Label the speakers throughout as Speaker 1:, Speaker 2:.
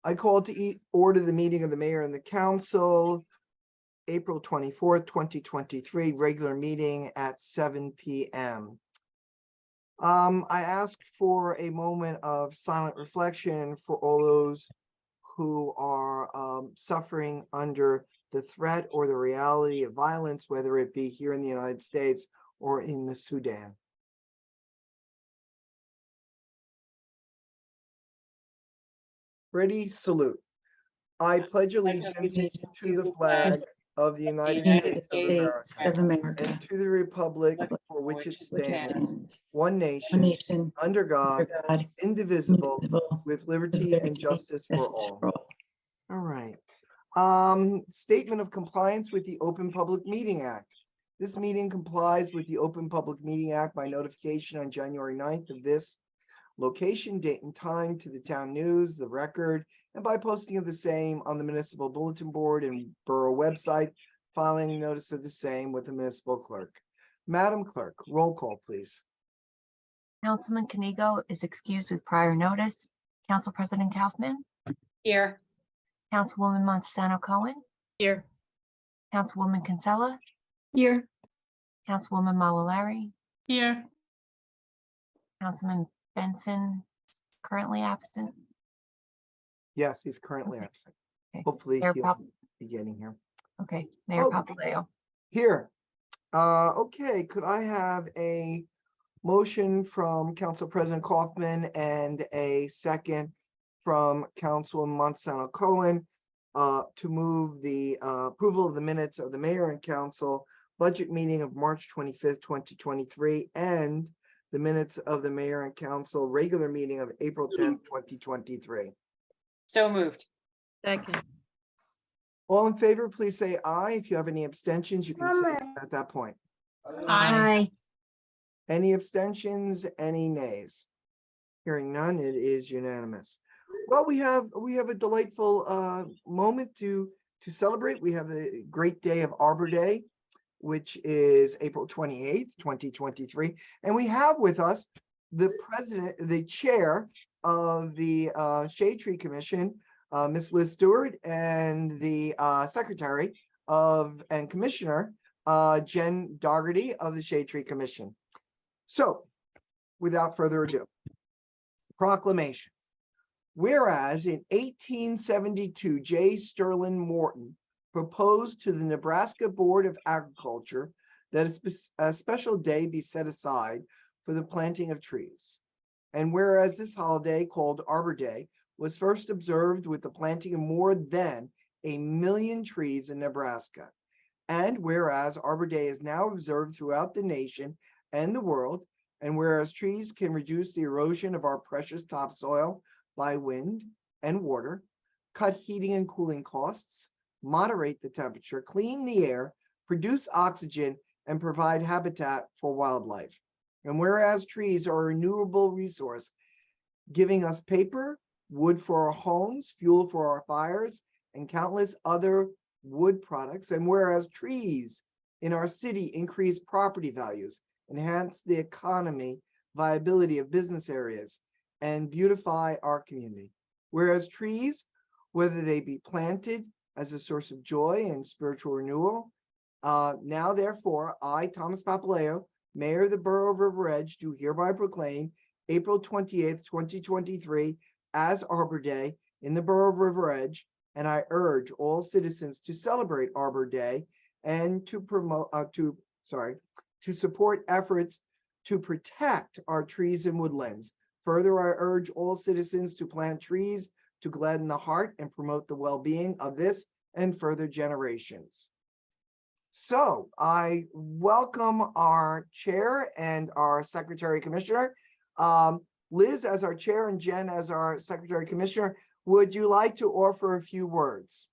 Speaker 1: I call to order the meeting of the mayor and the council, April 24th, 2023, regular meeting at 7 p.m. I ask for a moment of silent reflection for all those who are suffering under the threat or the reality of violence, whether it be here in the United States or in the Sudan. Ready, salute. I pledge allegiance to the flag of the United States of America and to the republic for which it stands, one nation, under God, indivisible, with liberty and justice for all. All right. Statement of compliance with the Open Public Meeting Act. This meeting complies with the Open Public Meeting Act by notification on January 9th of this location, date, and time to the town news, the record, and by posting of the same on the municipal bulletin board and borough website, filing notice of the same with the municipal clerk. Madam Clerk, roll call, please.
Speaker 2: Councilman Kanigo is excused with prior notice. Council President Kaufman.
Speaker 3: Here.
Speaker 2: Councilwoman Montesano Cohen.
Speaker 3: Here.
Speaker 2: Councilwoman Kinsella.
Speaker 3: Here.
Speaker 2: Councilwoman Malalari.
Speaker 3: Here.
Speaker 2: Councilman Benson currently absent.
Speaker 1: Yes, he's currently absent.
Speaker 2: Okay.
Speaker 1: Hopefully
Speaker 2: Mayor
Speaker 1: he'll be getting here.
Speaker 2: Okay, Mayor
Speaker 1: Oh.
Speaker 2: Papaleo.
Speaker 1: Here. Okay, could I have a motion from Council President Kaufman and a second from Councilwoman Montesano Cohen to move the approval of the minutes of the mayor and council budget meeting of March 25th, 2023, and the minutes of the mayor and council regular meeting of April 10th, 2023.
Speaker 3: So moved. Second.
Speaker 1: All in favor, please say aye. If you have any abstentions, you can say at that point.
Speaker 3: Aye.
Speaker 1: Any abstentions, any nays? Hearing none, it is unanimous. Well, we have a delightful moment to celebrate. We have the great day of Arbor Day, which is April 28th, 2023. And we have with us the chair of the Shade Tree Commission, Ms. Liz Stewart, and the secretary and commissioner, Jen Dougherty of the Shade Tree Commission. So without further ado, proclamation. Whereas in 1872, J. Sterling Morton proposed to the Nebraska Board of Agriculture that a special day be set aside for the planting of trees. And whereas this holiday, called Arbor Day, was first observed with the planting of more than 1 million trees in Nebraska. And whereas Arbor Day is now observed throughout the nation and the world, and whereas trees can reduce the erosion of our precious topsoil by wind and water, cut heating and cooling costs, moderate the temperature, clean the air, produce oxygen, and provide habitat for wildlife. And whereas trees are a renewable resource, giving us paper, wood for our homes, fuel for our fires, and countless other wood products. And whereas trees in our city increase property values, enhance the economy, viability of business areas, and beautify our community. Whereas trees, whether they be planted as a source of joy and spiritual renewal, now therefore, I, Thomas Papaleo, Mayor of the Borough of River Edge, do hereby proclaim April 28th, 2023 as Arbor Day in the Borough of River Edge, and I urge all citizens to celebrate Arbor Day and to support efforts to protect our trees and woodlands. Further, I urge all citizens to plant trees to gladden the heart and promote the well-being of this and further generations. So I welcome our chair and our secretary commissioner. Liz as our chair and Jen as our secretary commissioner. Would you like to offer a few words?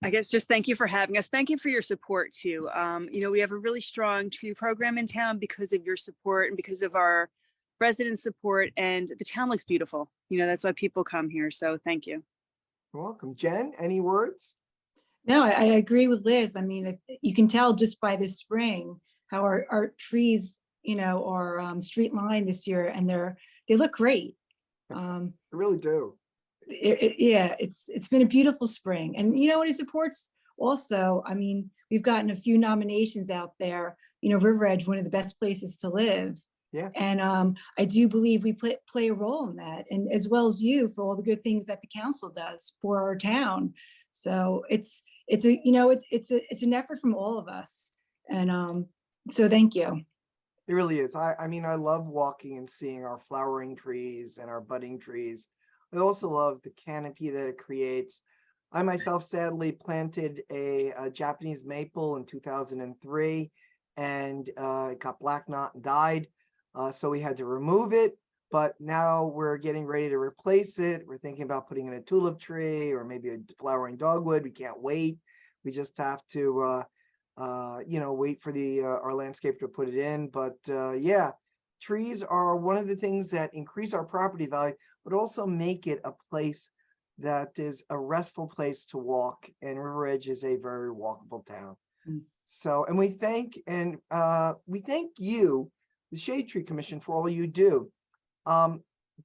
Speaker 4: I guess just thank you for having us. Thank you for your support too. We have a really strong tree program in town because of your support and because of our resident support, and the town looks beautiful. That's why people come here. So thank you.
Speaker 1: You're welcome. Jen, any words?
Speaker 5: No, I agree with Liz. I mean, you can tell just by this spring how our trees, are street lined this year, and they look great. Um,
Speaker 1: I really do.
Speaker 5: yeah, it's been a beautiful spring. And you know what, it supports also, I mean, we've gotten a few nominations out there, you know, River Edge, one of the best places to live.
Speaker 1: Yeah.
Speaker 5: And I do believe we play a role in that, and as well as you for all the good things that the council does for our town. So it's a, you know, it's an effort from all of us. And so thank you.
Speaker 1: It really is. I mean, I love walking and seeing our flowering trees and our budding trees. I also love the canopy that it creates. I myself sadly planted a Japanese maple in 2003, and it got black knot and died. So we had to remove it, but now we're getting ready to replace it. We're thinking about putting in a tulip tree or maybe a flowering dogwood. We can't wait. We just have to you know, wait for the our landscaper to put it in. But yeah, trees are one of the things that increase our property value, but also make it a place that is a restful place to walk. And River Edge is a very walkable town.
Speaker 5: Mm.
Speaker 1: So, and we thank you, the Shade Tree Commission, for all you do.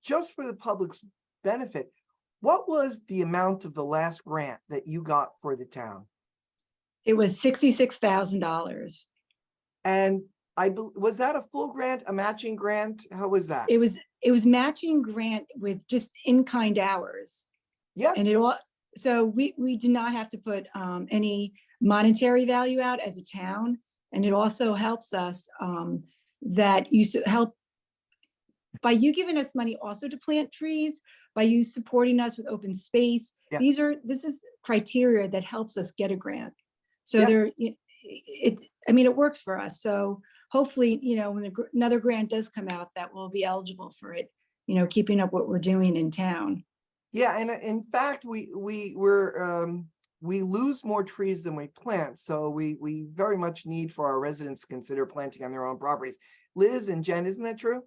Speaker 1: Just for the public's benefit, what was the amount of the last grant that you got for the town?
Speaker 5: It was $66,000.
Speaker 1: And was that a full grant, a matching grant? How was that?
Speaker 5: It was matching grant with just in-kind hours.
Speaker 1: Yeah,
Speaker 5: And it all, so we did not have to put any monetary value out as a town. And it also helps us that you help by you giving us money also to plant trees, by you supporting us with open space.
Speaker 1: Yeah.
Speaker 5: This is criteria that helps us get a grant. So
Speaker 1: Yeah.
Speaker 5: I mean, it works for us. So hopefully, you know, when another grant does come out, that we'll be eligible for it, you know, keeping up what we're doing in town.
Speaker 1: yeah, and in fact, we lose more trees than we plant, so we very much need for our residents to consider planting on their own properties. Liz and Jen, isn't that true?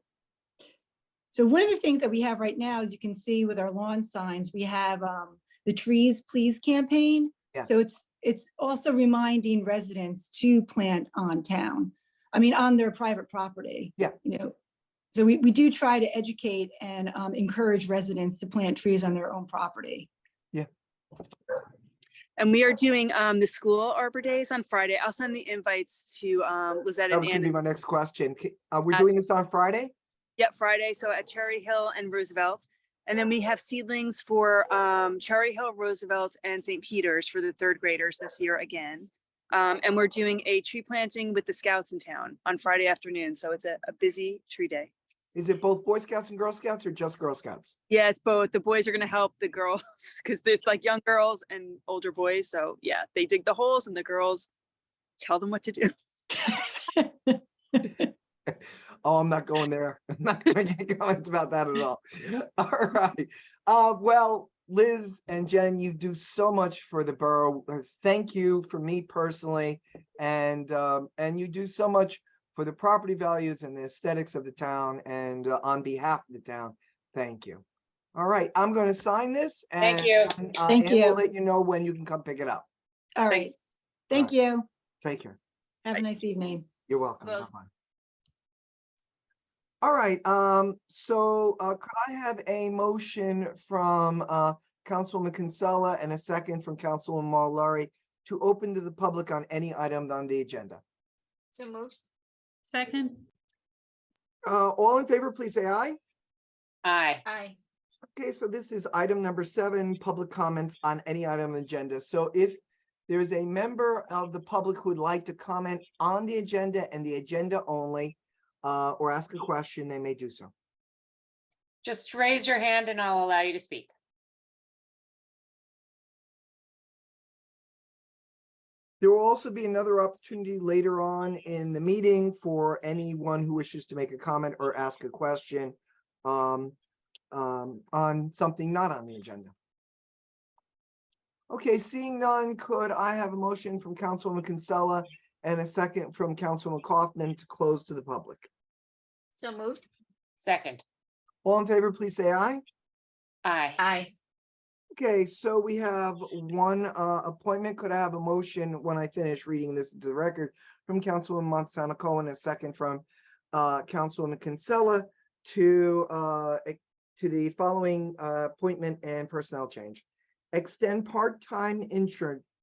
Speaker 5: So one of the things that we have right now, as you can see with our lawn signs, we have the Trees Please campaign.
Speaker 1: Yeah.
Speaker 5: So it's also reminding residents to plant on town. I mean, on their private property.
Speaker 1: Yeah.
Speaker 5: You know, so we do try to educate and encourage residents to plant trees on their own property.
Speaker 4: And we are doing the school Arbor Days on Friday. I'll send the invites to Lizette
Speaker 1: That
Speaker 4: and
Speaker 1: was gonna be
Speaker 4: Anna.
Speaker 1: my next question. We're doing this on Friday?
Speaker 4: Yep, Friday. So at Cherry Hill and Roosevelt. And then we have seedlings for Cherry Hill, Roosevelt, and St. Peter's for the third graders this year again. And we're doing a tree planting with the Scouts in town on Friday afternoon. So it's a busy tree day.
Speaker 1: Is it both Boy Scouts and Girl Scouts or just Girl Scouts?
Speaker 4: Yeah, it's both. The boys are going to help the girls because it's like young girls and older boys. So yeah, they dig the holes and the girls tell them what to do.
Speaker 1: Oh, I'm not going there. I'm not going to comment about that at all. All right. Well, Liz and Jen, you do so much for the borough. Thank you for me personally, and you do so much for the property values and the aesthetics of the town, and on behalf of the town, thank you. All right, I'm going to sign this. And,
Speaker 3: Thank you.
Speaker 5: Thank
Speaker 1: and
Speaker 5: you.
Speaker 1: we'll let you know when you can come pick it up.
Speaker 5: All right.
Speaker 4: Thanks.
Speaker 5: Thank you.
Speaker 1: Take care.
Speaker 5: Have a nice evening.
Speaker 1: You're welcome.
Speaker 3: Well-
Speaker 1: Bye-bye. All right, so could I have a motion from Councilwoman Kinsella and a second from Councilwoman Mallory to open to the public on any item on the agenda?
Speaker 3: So moved.
Speaker 6: Second.
Speaker 1: All in favor, please say aye.
Speaker 3: Aye. Aye.
Speaker 1: Okay, so this is item number 7, public comments on any item on the agenda. So if there's a member of the public who would like to comment on the agenda and the agenda only, or ask a question, they may do so.
Speaker 3: Just raise your hand and I'll allow you to speak.
Speaker 1: There will also be another opportunity later on in the meeting for anyone who wishes to make a comment or ask a question on something not on the agenda. Okay, seeing none, could I have a motion from Councilwoman Kinsella and a second from Councilwoman Kaufman to close to the public?
Speaker 3: So moved. Second.
Speaker 1: All in favor, please say aye.
Speaker 3: Aye. Aye.
Speaker 1: Okay, so we have one appointment. Could I have a motion when I finish reading this into the record from Councilwoman Montesano-Cohen, a second from Councilwoman Kinsella to to the following appointment and personnel change. Extend part-time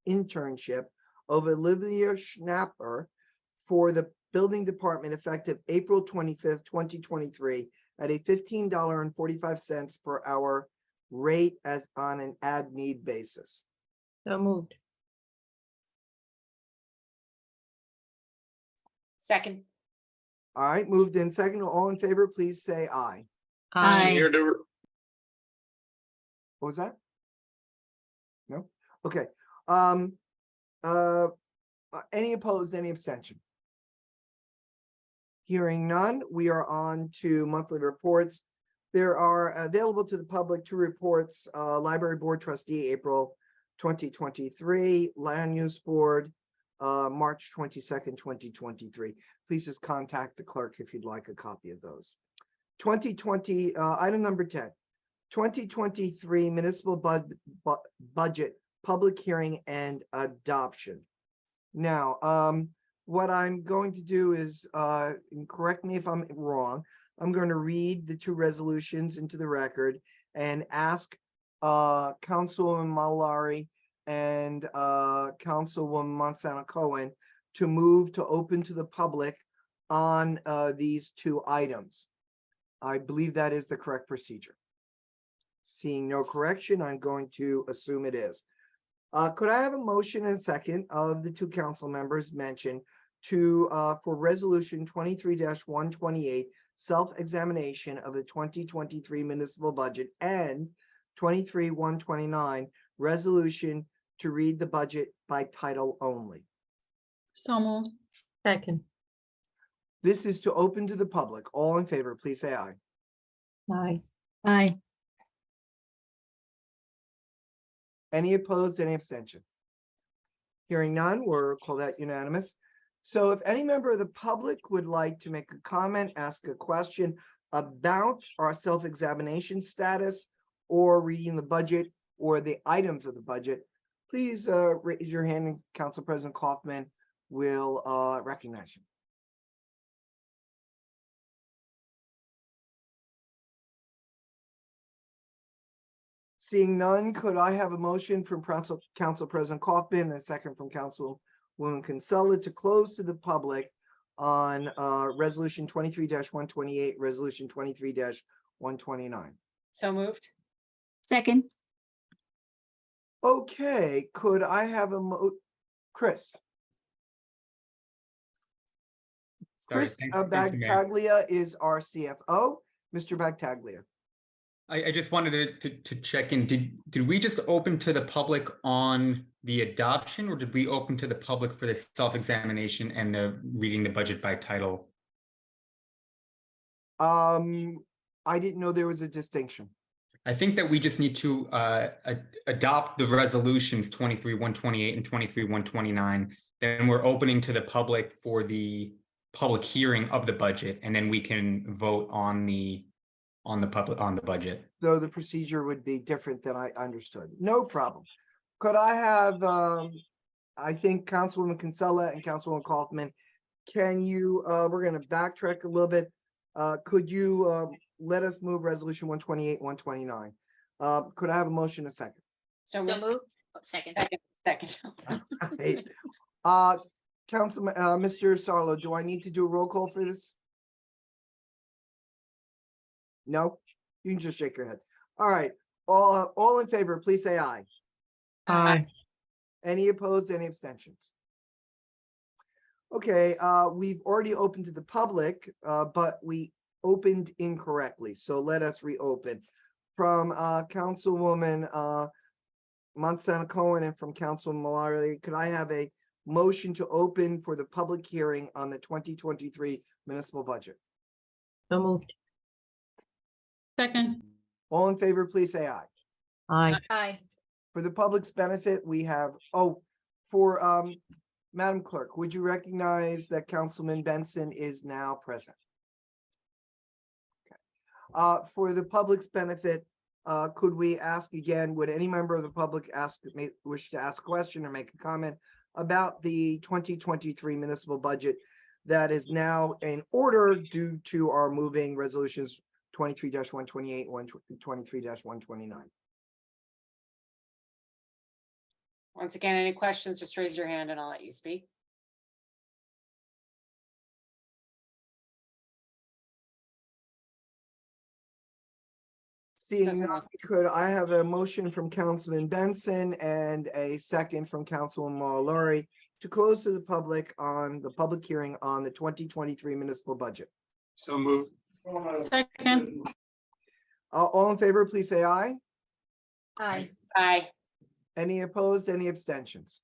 Speaker 1: internship of Olivia Schnapper for the building department effective April 25th, 2023 at a $15.45 per hour rate as on an ad need basis.
Speaker 6: So moved.
Speaker 3: Second.
Speaker 1: All right, moved in second. All in favor, please say aye.
Speaker 6: Aye.
Speaker 1: What was that? No? Okay. Any opposed, any abstention? Hearing none, we are on to monthly reports. There are available to the public two reports, Library Board Trustee, April 2023, Land Use Board, March 22nd, 2023. Please just contact the clerk if you'd like a copy of those. 2020, item number 10, 2023 municipal budget, public hearing and adoption. Now, what I'm going to do is, and correct me if I'm wrong, I'm going to read the two resolutions into the record and ask Councilwoman Malari and Councilwoman Monsanto Cohen to move to open to the public on these two items. I believe that is the correct procedure. Seeing no correction, I'm going to assume it is. Could I have a motion and a second of the two council members mentioned to for resolution 23-128, self-examination of the 2023 municipal budget, and 23-129, resolution to read the budget by title only?
Speaker 6: So moved. Second.
Speaker 1: This is to open to the public. All in favor, please say aye.
Speaker 6: Aye. Aye.
Speaker 1: Any opposed, any abstention? Hearing none, we'll call that unanimous. So if any member of the public would like to make a comment, ask a question about our self-examination status or reading the budget or the items of the budget, please raise your hand and Council President Kaufman will recognize you. Seeing none, could I have a motion from Council President Kaufman and a second from Councilwoman Kinsella to close to the public on resolution 23-128, resolution 23-129?
Speaker 3: So moved.
Speaker 6: Second.
Speaker 1: Okay, could I have a Chris?
Speaker 7: Sorry,
Speaker 1: Chris
Speaker 7: thanks, Mayor.
Speaker 1: Battaglia is our CFO. Mr. Battaglia.
Speaker 7: I just wanted to check in. Did we just open to the public on the adoption, or did we open to the public for the self-examination and the reading the budget by title?
Speaker 1: I didn't know there was a distinction.
Speaker 7: I think that we just need to adopt the resolutions 23-128 and 23-129. Then we're opening to the public for the public hearing of the budget, and then we can vote on the budget.
Speaker 1: So the procedure would be different than I understood. No problem. Could I have, I think Councilwoman Kinsella and Councilwoman Kaufman, can you, we're going to backtrack a little bit. Could you let us move resolution 128, 129? Could I have a motion a second?
Speaker 3: So
Speaker 8: So
Speaker 3: moved.
Speaker 8: move. Second.
Speaker 3: Second.
Speaker 1: Councilman, Mr. Sarlo, do I need to do a roll call for this? No, you can just shake your head. All right, all in favor, please say aye.
Speaker 6: Aye.
Speaker 1: Any opposed, any abstentions? Okay, we've already opened to the public, but we opened incorrectly, so let us reopen. From Councilwoman Monsanto Cohen and from Councilman Malari, could I have a motion to open for the public hearing on the 2023 municipal budget?
Speaker 6: So moved. Second.
Speaker 1: All in favor, please say aye.
Speaker 6: Aye.
Speaker 8: Aye.
Speaker 1: For the public's benefit, we have, for Madam Clerk, would you recognize that Councilman Benson is now present? Okay. For the public's benefit, could we ask again, would any member of the public wish to ask a question or make a comment about the 2023 municipal budget that is now in order due to our moving resolutions 23-128, 23-129.
Speaker 3: Once again, any questions, just raise your hand and I'll let you speak.
Speaker 1: Seeing
Speaker 3: Doesn't
Speaker 1: none,
Speaker 3: look-
Speaker 1: could I have a motion from Councilman Benson and a second from Councilman Mallory to close to the public on the public hearing on the 2023 municipal budget?
Speaker 8: So move.
Speaker 6: Second.
Speaker 1: All in favor, please say aye.
Speaker 6: Aye.
Speaker 3: Aye.
Speaker 1: Any opposed, any abstentions?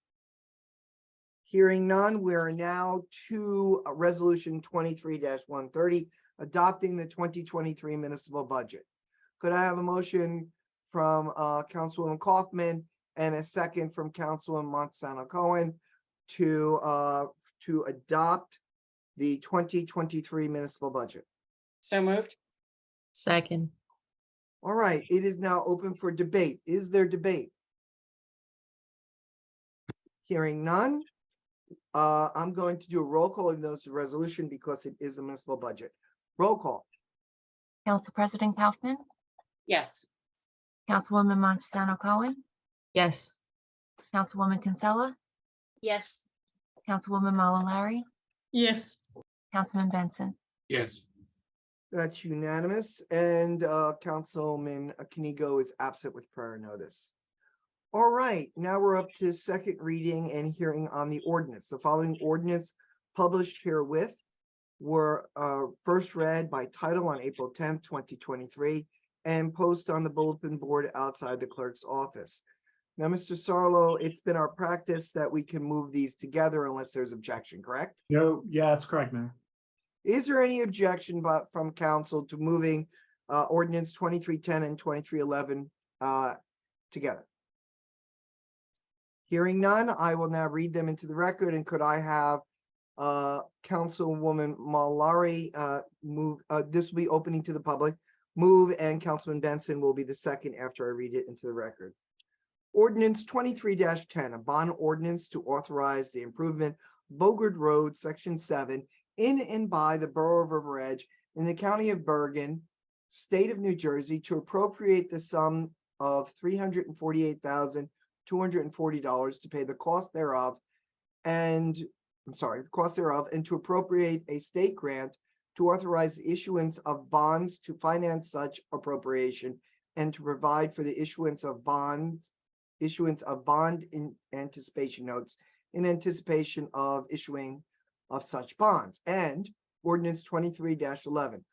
Speaker 1: Hearing none, we are now to Resolution 23-130, adopting the 2023 municipal budget. Could I have a motion from Councilwoman Kaufman and a second from Councilwoman Montesano Cohen to adopt the 2023 municipal budget?
Speaker 3: So moved.
Speaker 6: Second.
Speaker 1: All right, it is now open for debate. Is there debate? Hearing none, I'm going to do a roll call in those resolution because it is a municipal budget. Roll call.
Speaker 2: Council President Kaufman,
Speaker 3: Yes.
Speaker 2: Councilwoman Montesano Cohen,
Speaker 6: Yes.
Speaker 2: Councilwoman Kinsella,
Speaker 6: Yes.
Speaker 2: Councilwoman Mallory,
Speaker 6: Yes.
Speaker 2: Councilman Benson.
Speaker 8: Yes.
Speaker 1: That's unanimous, and Councilman Kanigo is absent with prior notice. All right, now we're up to second reading and hearing on the ordinance. The following ordinance published herewith were first read by title on April 10th, 2023, and posted on the bulletin board outside the clerk's office. Now, Mr. Sarlo, it's been our practice that we can move these together unless there's objection, correct?
Speaker 9: No, yeah, that's correct, Mayor.
Speaker 1: Is there any objection from council to moving ordinance 2310 and 2311 together? Hearing none, I will now read them into the record, and could I have Councilwoman Mallory move, this will be opening to the public, move, and Councilman Benson will be the second after I read it into the record. Ordinance 23-10, a bond ordinance to authorize the improvement Bogard Road, Section 7, in and by the Borough of River Edge in the County of Bergen, State of New Jersey, to appropriate the sum of $348,240 to pay the cost thereof, and to appropriate a state grant to authorize the issuance of bonds to finance such appropriation, and to provide for the issuance of bond in anticipation notes in anticipation of issuing of such bonds. And ordinance 23-11,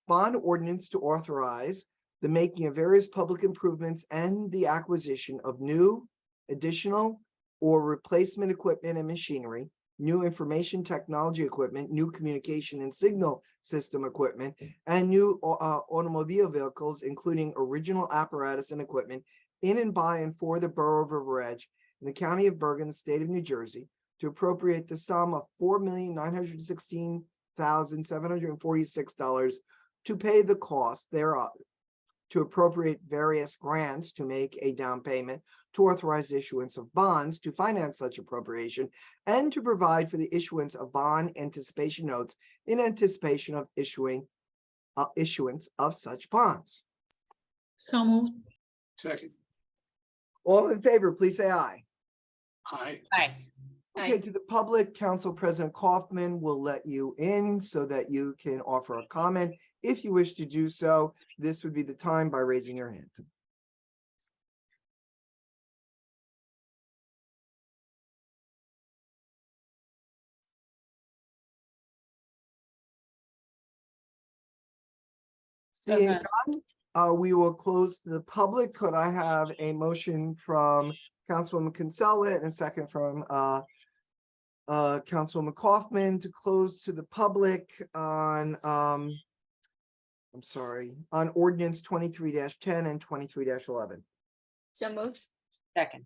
Speaker 1: bond ordinance to authorize the making of various public improvements and the acquisition of new, additional, or replacement equipment and machinery, new information technology equipment, new communication and signal system equipment, and new automobile vehicles, including original apparatus and equipment in and by and for the Borough of River Edge in the County of Bergen, the State of New Jersey, to appropriate the sum of $4,916,746 to pay the cost thereof, to appropriate various grants to make a down payment, to authorize the issuance of bonds to finance such appropriation, and to provide for the issuance of bond anticipation notes in anticipation of issuance of such bonds.
Speaker 6: So moved.
Speaker 8: Second.
Speaker 1: All in favor, please say aye.
Speaker 8: Aye.
Speaker 3: Aye.
Speaker 1: Okay, to the public, Council President Kaufman will let you in so that you can offer a comment. If you wish to do so, this would be the time by raising your hand. Seeing
Speaker 3: Doesn't-
Speaker 1: none, we will close to the public. Could I have a motion from Councilwoman Kinsella and a second from Councilwoman Kaufman to close to the public on on ordinance 23-10 and 23-11.
Speaker 6: So moved.
Speaker 3: Second.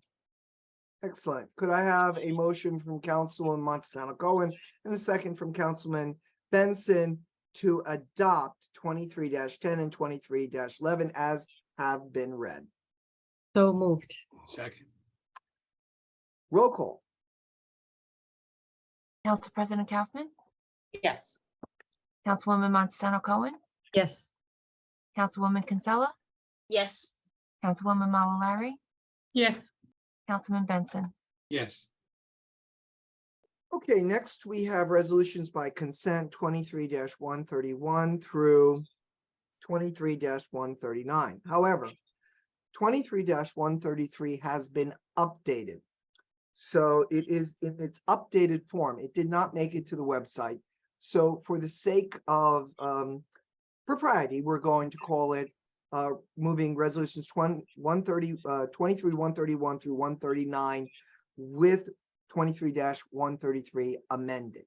Speaker 1: Excellent. Could I have a motion from Councilwoman Montesano Cohen and a second from Councilman Benson to adopt 23-10 and 23-11 as have been read?
Speaker 6: So moved.
Speaker 8: Second.
Speaker 1: Roll call.
Speaker 2: Council President Kaufman,
Speaker 3: Yes.
Speaker 2: Councilwoman Montesano Cohen,
Speaker 6: Yes.
Speaker 2: Councilwoman Kinsella,
Speaker 6: Yes.
Speaker 2: Councilwoman Malalari,
Speaker 6: Yes.
Speaker 2: Councilman Benson.
Speaker 8: Yes.
Speaker 1: Okay, next we have resolutions by consent 23-131 through 23-139. However, 23-133 has been updated. So it is in its updated form. It did not make it to the website. So for the sake of propriety, we're going to call it moving resolutions 23-131 through 139 with 23-133 amended.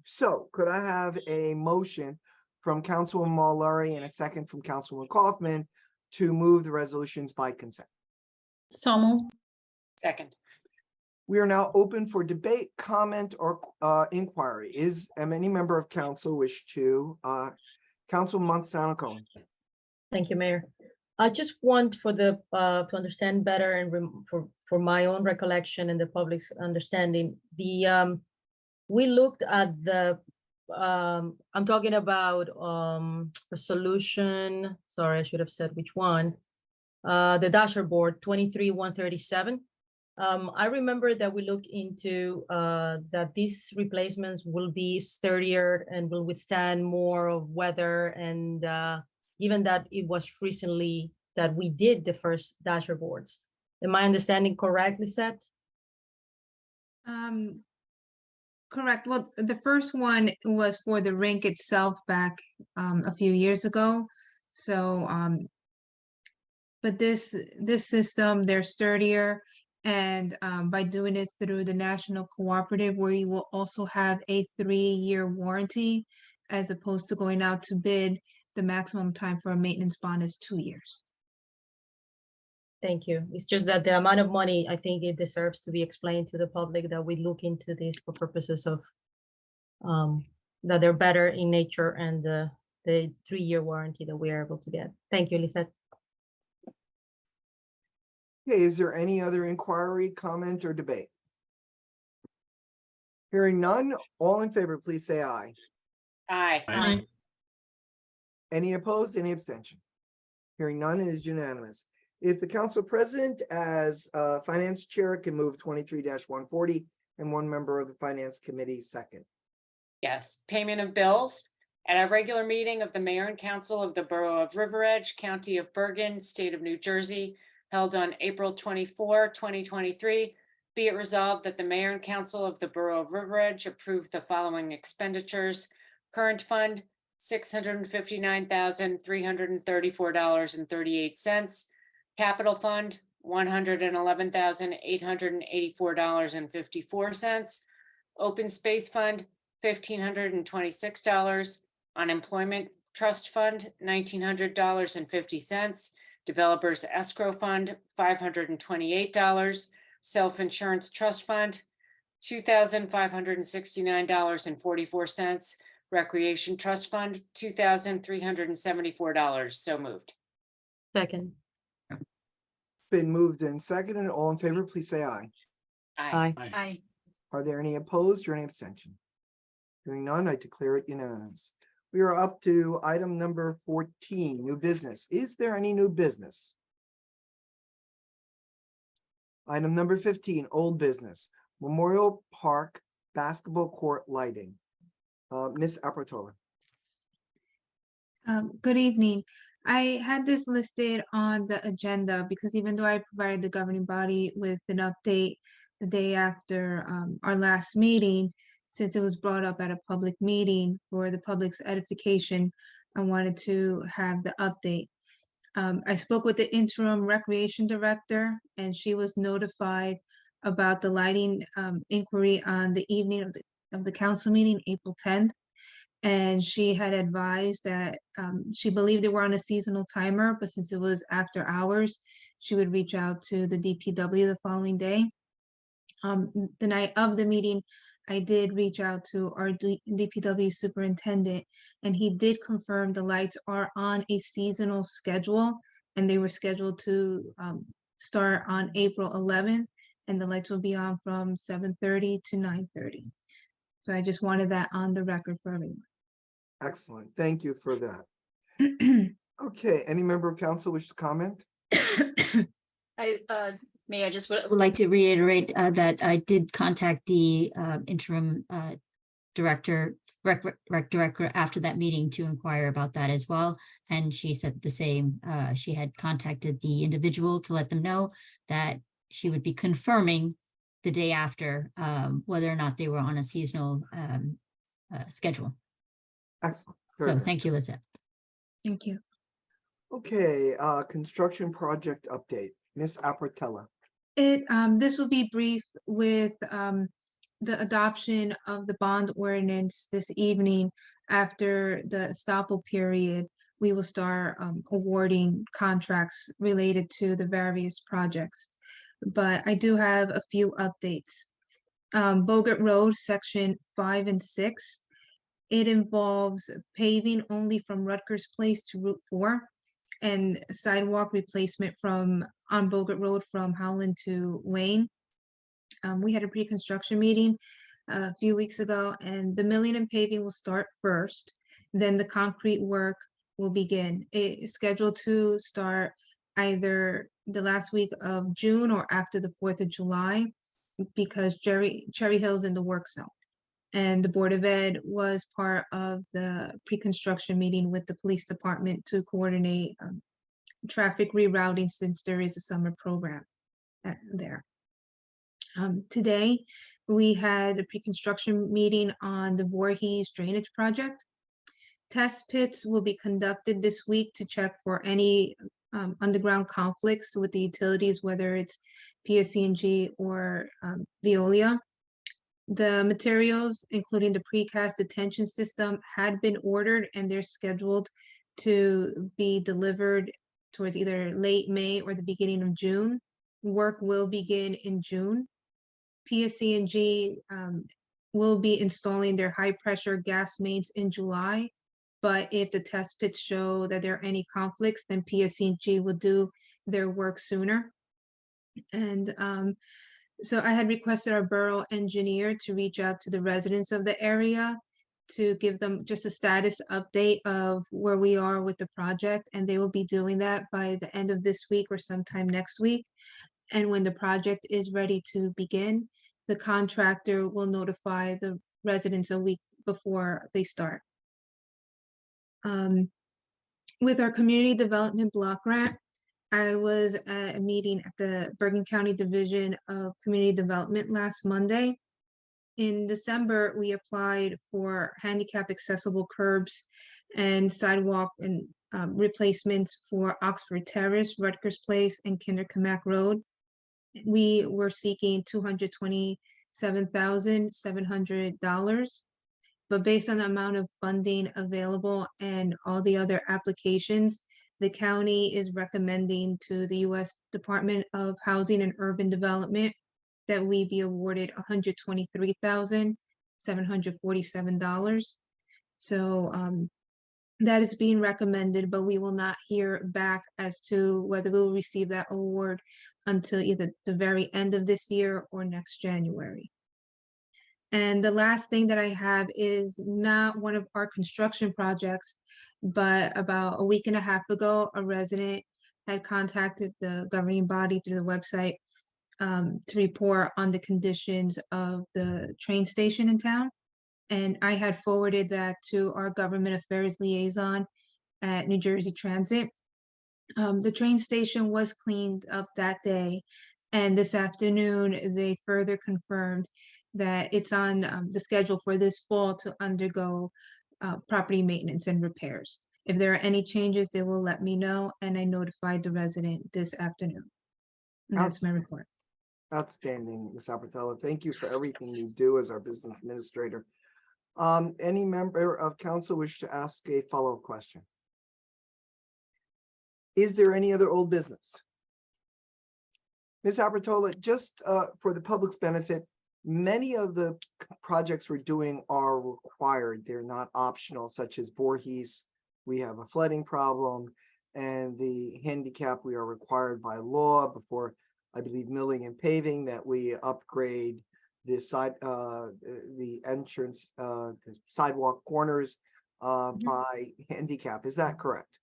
Speaker 1: So could I have a motion from Councilwoman Malalari and a second from Councilwoman Kaufman to move the resolutions by consent?
Speaker 6: So moved.
Speaker 3: Second.
Speaker 1: We are now open for debate, comment, or inquiry. Is any member of council wish to? Councilman Montesano Cohen.
Speaker 6: Thank you, Mayor. I just want for the, to understand better and for my own recollection and the public's understanding, we looked at the, I'm talking about resolution, sorry, I should have said which one. The dashboard 23-137. I remember that we looked into that these replacements will be sturdier and will withstand more of weather, and even that it was recently that we did the first dashboards. Am I understanding correctly, Lisette?
Speaker 9: Correct. Well, the first one was for the rink itself back a few years ago. So, but this system, they're sturdier, and by doing it through the National Cooperative, where you will also have a 3-year warranty, as opposed to going out to bid, the maximum time for a maintenance bond is 2 years.
Speaker 6: Thank you. It's just that the amount of money, I think it deserves to be explained to the public that we look into this for purposes of that they're better in nature and the 3-year warranty that we are able to get. Thank you, Lisette.
Speaker 1: Okay, is there any other inquiry, comment, or debate? Hearing none, all in favor, please say aye.
Speaker 3: Aye.
Speaker 8: Aye.
Speaker 1: Any opposed, any abstention? Hearing none, it is unanimous. If the council president as finance chair can move 23-140 and one member of the finance committee second.
Speaker 3: Yes, payment of bills. At a regular meeting of the Mayor and Council of the Borough of River Edge, County of Bergen, State of New Jersey, held on April 24, 2023, be it resolved that the Mayor and Council of the Borough of River Edge approve the following expenditures. Current fund, $659,334.38. Capital fund, $111,884.54. Open space fund, $1,526. Unemployment trust fund, $1,900.50. Developers escrow fund, $528. Self-insurance trust fund, $2,569.44. Recreation trust fund, $2,374. So moved.
Speaker 6: Second.
Speaker 1: Been moved and seconded. All in favor, please say aye.
Speaker 6: Aye.
Speaker 9: Aye.
Speaker 1: Are there any opposed or any abstention? Hearing none, I declare it unanimous. We are up to item number 14, new business. Is there any new business? Item number 15, old business, Memorial Park basketball court lighting. Ms. Apertola.
Speaker 9: Good evening. I had this listed on the agenda because even though I provided the governing body with an update the day after our last meeting, since it was brought up at a public meeting for the public's edification, I wanted to have the update. I spoke with the interim recreation director, and she was notified about the lighting inquiry on the evening of the council meeting, April 10th. And she had advised that she believed they were on a seasonal timer, but since it was after hours, she would reach out to the DPW the following day. The night of the meeting, I did reach out to our DPW superintendent, and he did confirm the lights are on a seasonal schedule, and they were scheduled to start on April 11th, and the lights will be on from 7:30 to 9:30. So I just wanted that on the record for everyone.
Speaker 1: Excellent. Thank you for that. Okay, any member of council wish to comment?
Speaker 10: I just would like to reiterate that I did contact the interim director, rec director after that meeting to inquire about that as well. And she said the same. She had contacted the individual to let them know that she would be confirming the day after whether or not they were on a seasonal schedule.
Speaker 1: Excellent. Very
Speaker 10: So
Speaker 1: good.
Speaker 10: thank you, Lizette.
Speaker 9: Thank you.
Speaker 1: Okay, construction project update, Ms. Apratella.
Speaker 9: This will be brief with the adoption of the bond ordinance this evening. After the estoppel period, we will start awarding contracts related to the various projects. But I do have a few updates. Bogart Road, section 5 and 6. It involves paving only from Rutgers Place to Route 4 and sidewalk replacement on Bogart Road from Howland to Wayne. We had a pre-construction meeting a few weeks ago, and the milling and paving will start first. Then the concrete work will begin. It is scheduled to start either the last week of June or after the 4th of July because Cherry Hill's in the work zone. And the Board of Ed was part of the pre-construction meeting with the police department to coordinate traffic rerouting since there is a summer program there. Today, we had a pre-construction meeting on the Voorhees drainage project. Test pits will be conducted this week to check for any underground conflicts with the utilities, whether it's PSE&G or Veolia. The materials, including the precast detention system, had been ordered and they're scheduled to be delivered towards either late May or the beginning of June. Work will begin in June. PSE&G will be installing their high-pressure gas mains in July. But if the test pits show that there are any conflicts, then PSE&G will do their work sooner. And so I had requested our borough engineer to reach out to the residents of the area to give them just a status update of where we are with the project. And they will be doing that by the end of this week or sometime next week. And when the project is ready to begin, the contractor will notify the residents a week before they start. With our community development block grant, I was at a meeting at the Bergen County Division of Community Development last Monday. In December, we applied for handicap accessible curbs and sidewalk and replacements for Oxford Terrace, Rutgers Place, and Kinderkamak Road. We were seeking $227,700. But based on the amount of funding available and all the other applications, the county is recommending to the U.S. Department of Housing and Urban Development that we be awarded $123,747. So that is being recommended, but we will not hear back as to whether we'll receive that award until either the very end of this year or next January. And the last thing that I have is not one of our construction projects, but about a week and a half ago, a resident had contacted the governing body through the website to report on the conditions of the train station in town. And I had forwarded that to our government affairs liaison at New Jersey Transit. The train station was cleaned up that day. And this afternoon, they further confirmed that it's on the schedule for this fall to undergo property maintenance and repairs. If there are any changes, they will let me know, and I notified the resident this afternoon. And that's my report.
Speaker 1: Outstanding, Ms. Apratella. Thank you for everything you do as our business administrator. Any member of council wish to ask a follow-up question? Is there any other old business? Ms. Apratella, just for the public's benefit, many of the projects we're doing are required. They're not optional, such as Voorhees. We have a flooding problem, and the handicap, we are required by law before, I believe, milling and paving, that we upgrade the side, the entrance, the sidewalk corners by handicap. Is that correct?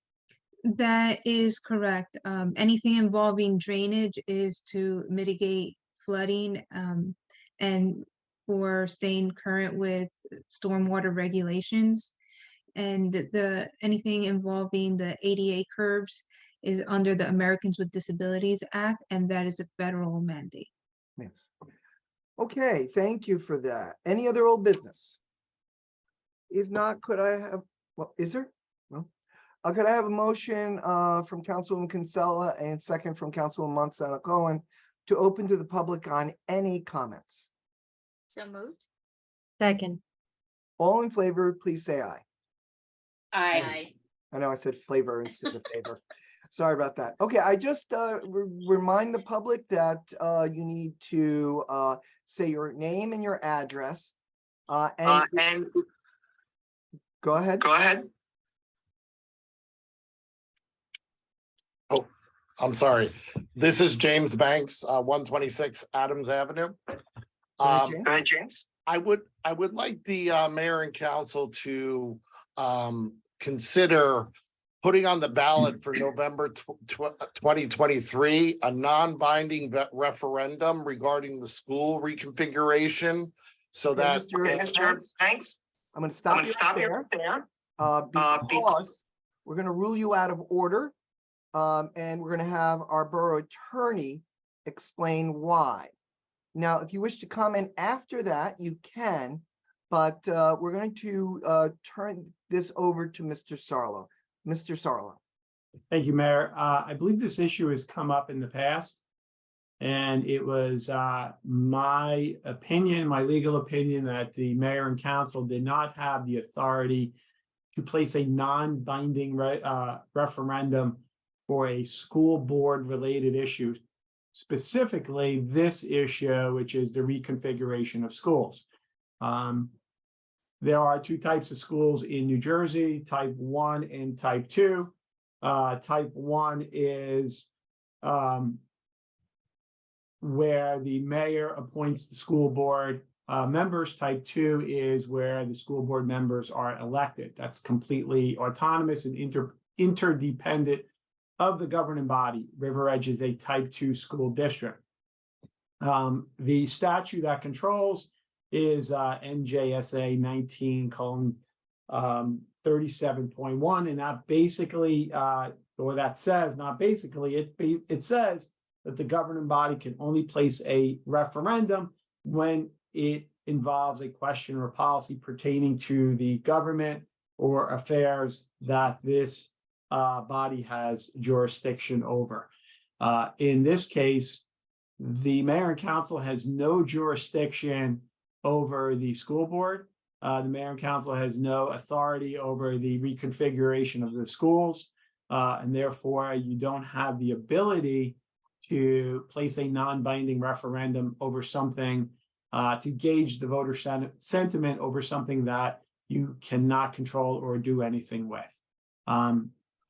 Speaker 9: That is correct. Anything involving drainage is to mitigate flooding, and for staying current with stormwater regulations. And anything involving the ADA curbs is under the Americans with Disabilities Act, and that is a federal mandate.
Speaker 1: Yes. Okay, thank you for that. Any other old business? If not, could I have, well, is there? No. Could I have a motion from Councilwoman Kinsella and second from Councilwoman Monsanto Cohen to open to the public on any comments?
Speaker 10: So moved.
Speaker 6: Second.
Speaker 1: All in favor, please say aye.
Speaker 3: Aye.
Speaker 1: I know I said flavor instead of favor. Sorry about that. Okay, I just remind the public that you need to say your name and your address. And go ahead.
Speaker 11: Go ahead. Oh, I'm sorry. This is James Banks, 126 Adams Avenue.
Speaker 1: Go ahead,
Speaker 11: James. I would like the mayor and council to consider putting on the ballot for November 2023, a non-binding referendum regarding the school reconfiguration. So
Speaker 1: Okay,
Speaker 11: that,
Speaker 1: Mr. Banks, I'm going to stop you right there. Because we're going to rule you out of order. And we're going to have our borough attorney explain why. Now, if you wish to comment after that, you can, but we're going to turn this over to Mr. Sarlo. Mr. Sarlo.
Speaker 12: Thank you, Mayor. I believe this issue has come up in the past. And it was my opinion, my legal opinion, that the mayor and council did not have the authority to place a non-binding referendum for a school board related issue, specifically this issue, which is the reconfiguration of schools. There are two types of schools in New Jersey, type 1 and type 2. Type 1 is where the mayor appoints the school board members. Type 2 is where the school board members are elected. That's completely autonomous and interdependent of the governing body. River Edge is a type 2 school district. The statute that controls is NJSA 19:37.1, and that basically, or that says, not basically, it says that the governing body can only place a referendum when it involves a question or policy pertaining to the government or affairs that this body has jurisdiction over. In this case, the mayor and council has no jurisdiction over the school board. The mayor and council has no authority over the reconfiguration of the schools, and therefore you don't have the ability to place a non-binding referendum over something, to gauge the voter sentiment over something that you cannot control or do anything with.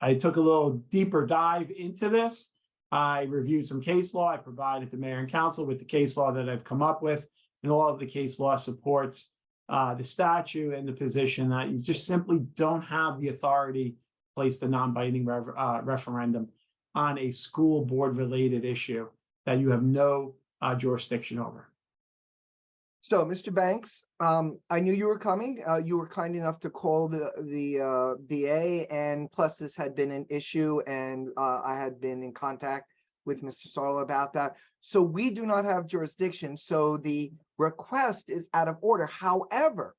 Speaker 12: I took a little deeper dive into this. I reviewed some case law. I provided the mayor and council with the case law that I've come up with, and all of the case law supports the statute and the position that you just simply don't have the authority to place the non-binding referendum on a school board related issue that you have no jurisdiction over.
Speaker 1: So, Mr. Banks, I knew you were coming. You were kind enough to call the BA, and plus this had been an issue, and I had been in contact with Mr. Sarlo about that. So we do not have jurisdiction. So the request is out of order. However,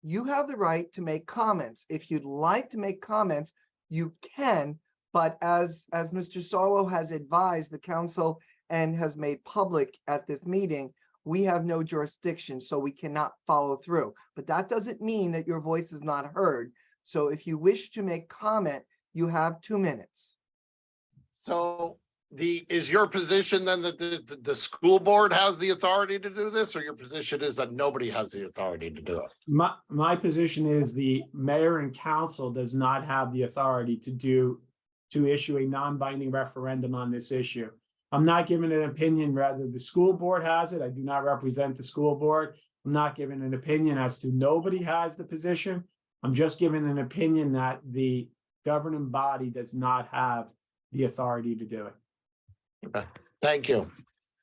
Speaker 1: you have the right to make comments. If you'd like to make comments, you can. But as Mr. Sarlo has advised the council and has made public at this meeting, we have no jurisdiction, so we cannot follow through. But that doesn't mean that your voice is not heard. So if you wish to make comment, you have 2 minutes.
Speaker 11: so is your position then that the school board has the authority to do this, or your position is that nobody has the authority to do it?
Speaker 12: My position is the mayor and council does not have the authority to issue a non-binding referendum on this issue. I'm not giving an opinion whether the school board has it. I do not represent the school board. I'm not giving an opinion as to nobody has the position. I'm just giving an opinion that the governing body does not have the authority to do it.
Speaker 11: Thank you.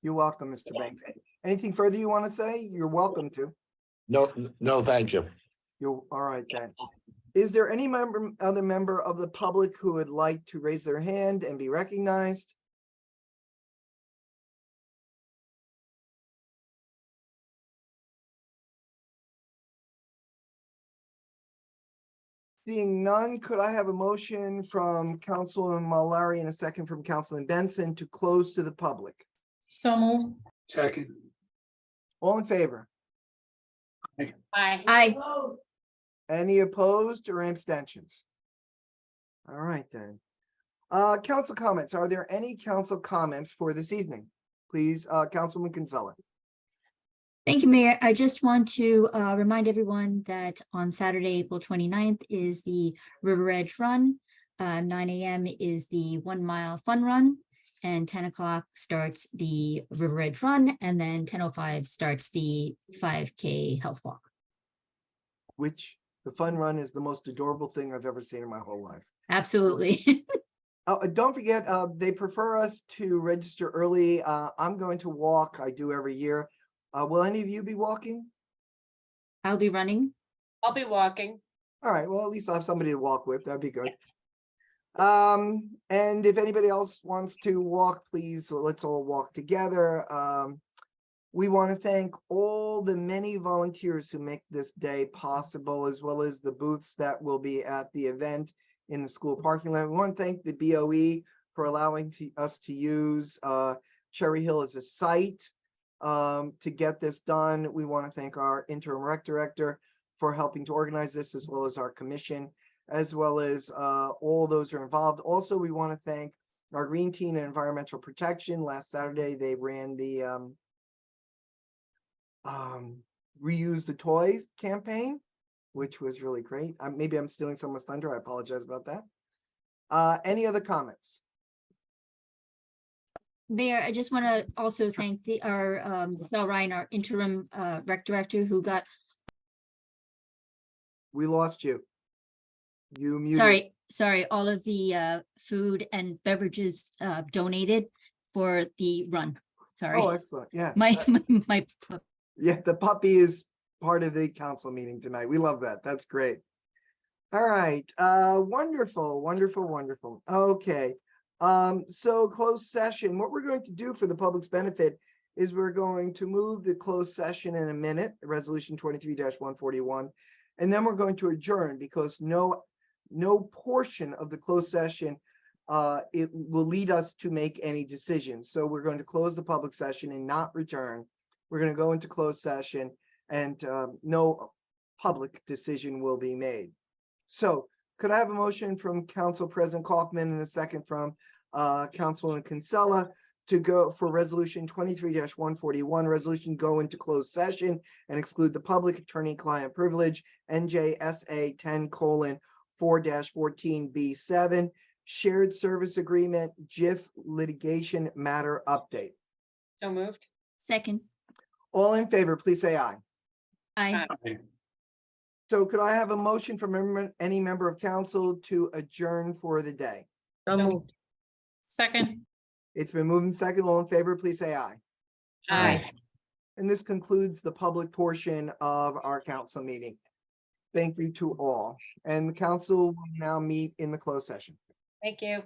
Speaker 1: You're welcome, Mr. Banks. Anything further you want to say? You're welcome to.
Speaker 11: No, thank you.
Speaker 1: You're all right then. Is there any other member of the public who would like to raise their hand and be recognized? Seeing none, could I have a motion from Councilman Mallory and a second from Councilman Benson to close to the public?
Speaker 8: So moved. Second.
Speaker 1: All in favor?
Speaker 3: Aye.
Speaker 10: Aye.
Speaker 1: Any opposed or abstentions? All right then. Council comments. Are there any council comments for this evening? Please, Councilman Kinsella.
Speaker 10: Thank you, Mayor. I just want to remind everyone that on Saturday, April 29th is the River Edge Run. 9 a.m. is the 1 mile fun run, and 10 o'clock starts the River Edge Run, and then 10:05 starts the 5K health walk.
Speaker 1: Which the fun run is the most adorable thing I've ever seen in my whole life.
Speaker 10: Absolutely.
Speaker 1: Don't forget, they prefer us to register early. I'm going to walk. I do every year. Will any of you be walking?
Speaker 10: I'll be running.
Speaker 3: I'll be walking.
Speaker 1: All right, well, at least I'll have somebody to walk with. That'd be good. And if anybody else wants to walk, please, let's all walk together. We want to thank all the many volunteers who make this day possible, as well as the booths that will be at the event in the school parking lot. We want to thank the BOE for allowing us to use Cherry Hill as a site to get this done. We want to thank our interim rec director for helping to organize this, as well as our commission, as well as all those who are involved. Also, we want to thank our Green Team and Environmental Protection. Last Saturday, they ran the Reuse the Toys campaign, which was really great. Maybe I'm stealing someone's thunder. I apologize about that. Any other comments?
Speaker 10: Mayor, I just want to also thank our Bell Ryan, our interim rec director, who got,
Speaker 1: We lost you. You muted.
Speaker 10: sorry, all of the food and beverages donated for the run. Sorry.
Speaker 1: Oh, excellent. Yeah.
Speaker 10: My
Speaker 1: Yeah, the puppy is part of the council meeting tonight. We love that. That's great. All right. Wonderful, wonderful, wonderful. Okay. So closed session, what we're going to do for the public's benefit is we're going to move the closed session in a minute, resolution 23-141, and then we're going to adjourn because no portion of the closed session it will lead us to make any decisions. So we're going to close the public session and not return. We're going to go into closed session and no public decision will be made. So could I have a motion from Council President Kaufman and a second from Councilwoman Kinsella to go for resolution 23-141, resolution go into closed session and exclude the public attorney-client privilege, NJSA 10:4-14B7, shared service agreement, JIF litigation matter update.
Speaker 3: So moved.
Speaker 10: second.
Speaker 1: All in favor, please say aye.
Speaker 10: Aye.
Speaker 1: So could I have a motion from any member of council to adjourn for the day?
Speaker 6: So moved.
Speaker 3: Second.
Speaker 1: It's been moved and second. All in favor, please say aye.
Speaker 3: Aye.
Speaker 1: And this concludes the public portion of our council meeting. Thank you to all. And the council will now meet in the closed session.
Speaker 3: Thank you.